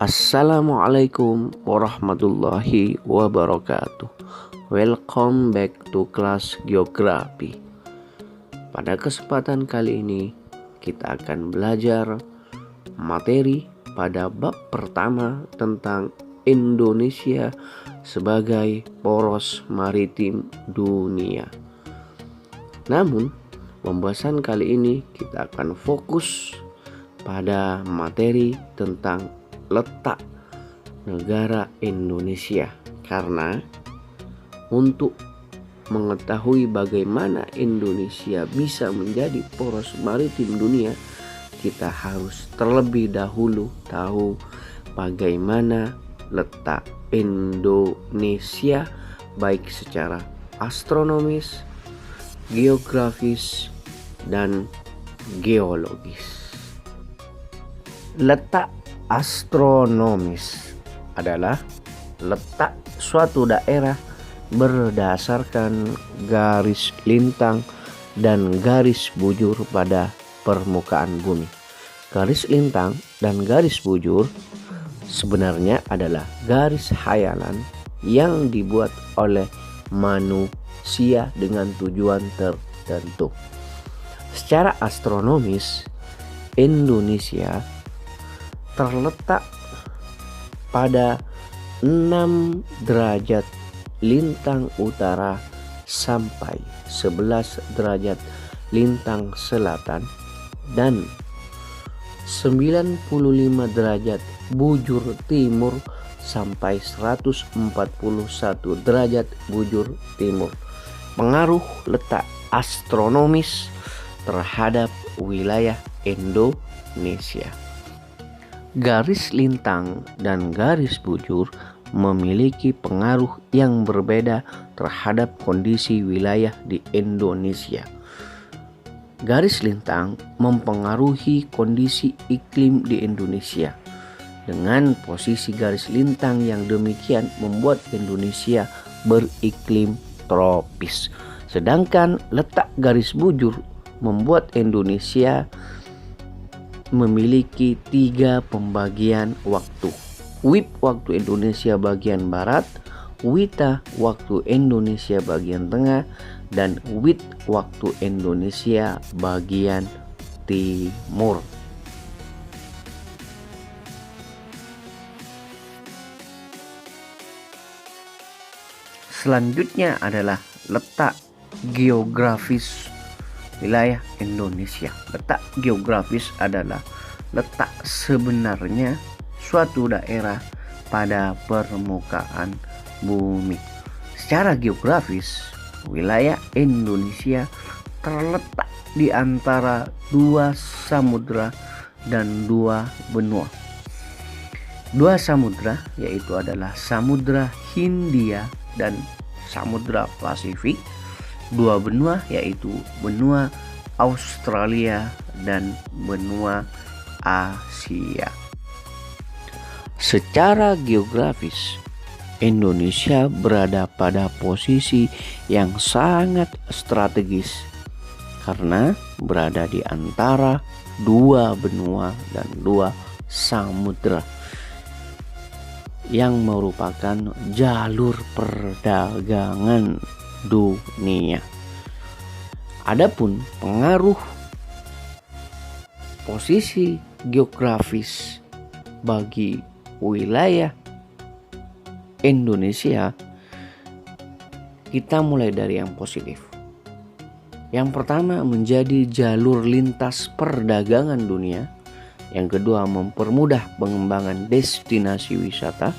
Assalamualaikum warahmatullahi wabarakatuh. Welcome back to kelas geografi. Pada kesempatan kali ini kita akan belajar materi pada bab pertama tentang Indonesia sebagai poros maritim dunia. Namun pembahasan kali ini kita akan fokus pada materi tentang letak negara Indonesia, karena untuk mengetahui bagaimana Indonesia bisa menjadi poros maritim dunia, kita harus terlebih dahulu tahu bagaimana letak Indonesia baik secara astronomis, geografis, dan geologis. Letak astronomis adalah letak suatu daerah berdasarkan garis lintang dan garis bujur pada permukaan bumi. Garis lintang dan garis bujur sebenarnya adalah garis khayalan yang dibuat oleh manusia dengan tujuan tertentu. Secara astronomis, Indonesia terletak pada 6 derajat lintang utara sampai 11 derajat lintang selatan dan 95 derajat bujur timur sampai 141 derajat bujur timur. Pengaruh letak astronomis terhadap wilayah Indonesia. Garis lintang dan garis bujur memiliki pengaruh yang berbeda terhadap kondisi wilayah di Indonesia. Garis lintang mempengaruhi kondisi iklim di Indonesia. Dengan posisi garis lintang yang demikian membuat Indonesia beriklim tropis. Sedangkan letak garis bujur membuat Indonesia memiliki 3 pembagian waktu. WIB waktu Indonesia bagian barat, WITA waktu Indonesia bagian tengah, dan WIT waktu Indonesia bagian timur. Selanjutnya adalah letak geografis wilayah Indonesia. Letak geografis adalah letak sebenarnya suatu daerah pada permukaan bumi. Secara geografis, wilayah Indonesia terletak di antara 2 samudra dan 2 benua. 2 samudra yaitu adalah Samudra Hindia dan Samudra Pasifik. 2 benua yaitu benua Australia dan benua Asia. Secara geografis, Indonesia berada pada posisi yang sangat strategis karena berada di antara 2 benua dan 2 samudra yang merupakan jalur perdagangan dunia. Adapun pengaruh posisi geografis bagi wilayah Indonesia, kita mulai dari yang positif. Yang pertama, menjadi jalur lintas perdagangan dunia. Yang kedua, mempermudah pengembangan destinasi wisata.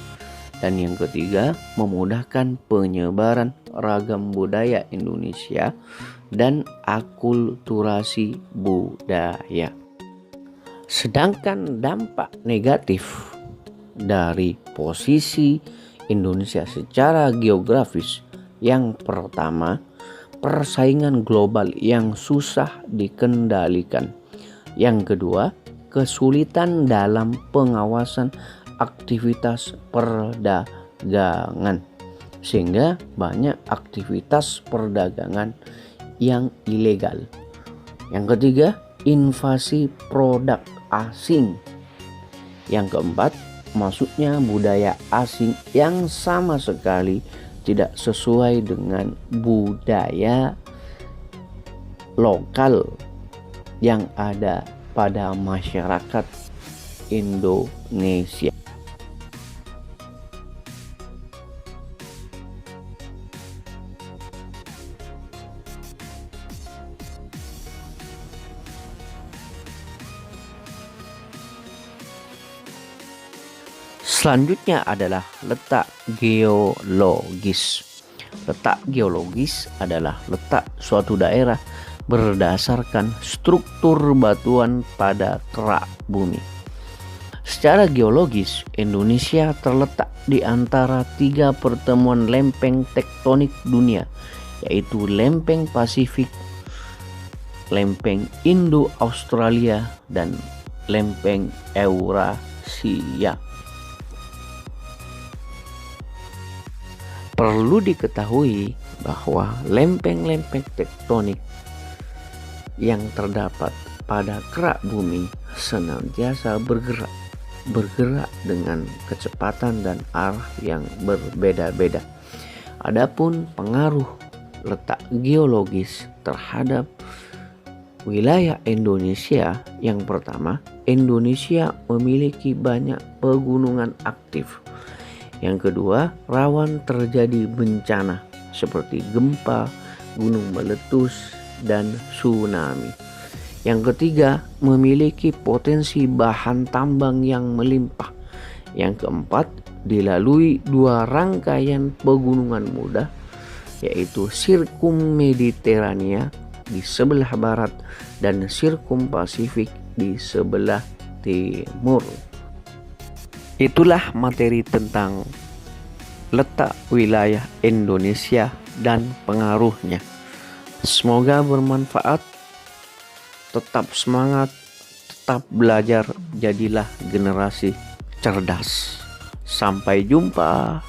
Dan yang ketiga, memudahkan penyebaran ragam budaya Indonesia dan akulturasi budaya. Sedangkan dampak negatif dari posisi Indonesia secara geografis, yang pertama, persaingan global yang susah dikendalikan. Yang kedua, kesulitan dalam pengawasan aktivitas perdagangan, sehingga banyak aktivitas perdagangan yang ilegal. Yang ketiga, invasi produk asing. Yang keempat, masuknya budaya asing yang sama sekali tidak sesuai dengan budaya lokal yang ada pada masyarakat Indonesia. Selanjutnya adalah letak geologis. Letak geologis adalah letak suatu daerah berdasarkan struktur batuan pada kerak bumi. Secara geologis, Indonesia terletak di antara 3 pertemuan lempeng tektonik dunia, yaitu lempeng Pasifik, lempeng Indo-Australia, dan lempeng Eurasia. Perlu diketahui bahwa lempeng-lempeng tektonik yang terdapat pada kerak bumi senantiasa bergerak dengan kecepatan dan arah yang berbeda-beda. Adapun pengaruh letak geologis terhadap wilayah Indonesia, yang pertama, Indonesia memiliki banyak pegunungan aktif. Yang kedua, rawan terjadi bencana seperti gempa, gunung meletus, dan tsunami. Yang ketiga, memiliki potensi bahan tambang yang melimpah. Yang keempat, dilalui 2 rangkaian pegunungan muda, yaitu Sirkum Mediterania di sebelah barat dan Sirkum Pasifik di sebelah timur. Itulah materi tentang letak wilayah Indonesia dan pengaruhnya. Semoga bermanfaat. Tetap semangat, tetap belajar, jadilah generasi cerdas. Sampai jumpa.